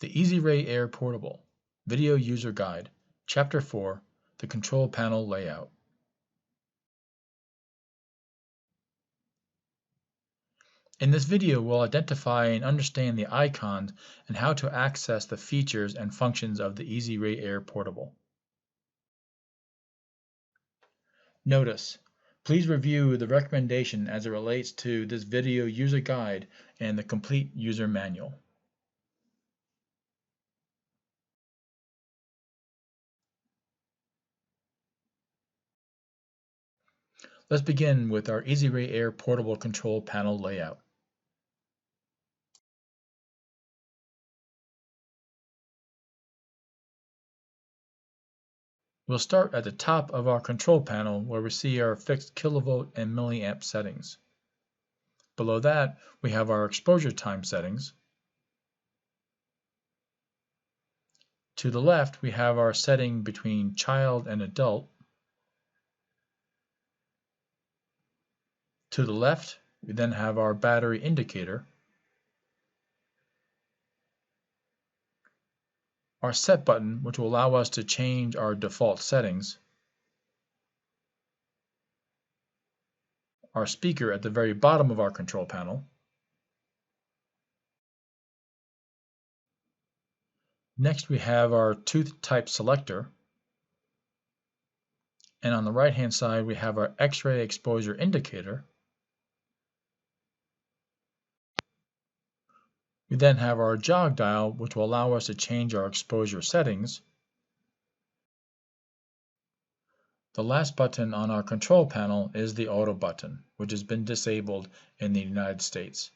The EzRay Air Portable Video User Guide, Chapter 4, The Control Panel Layout. In this video, we'll identify and understand the icons and how to access the features and functions of the EzRay Air Portable. Notice, please review the recommendation as it relates to this video user guide and the complete user manual. Let's begin with our EzRay Air Portable Control Panel layout. We'll start at the top of our control panel where we see our fixed kilovolt and milliamp settings. Below that, we have our exposure time settings. To the left, we have our setting between child and adult. To the left, we then have our battery indicator, our set button, which will allow us to change our default settings, our speaker at the very bottom of our control panel. Next, we have our tooth type selector, and on the right hand side we have our X-ray exposure indicator. We then have our jog dial, which will allow us to change our exposure settings. The last button on our control panel is the auto button, which has been disabled in the United States.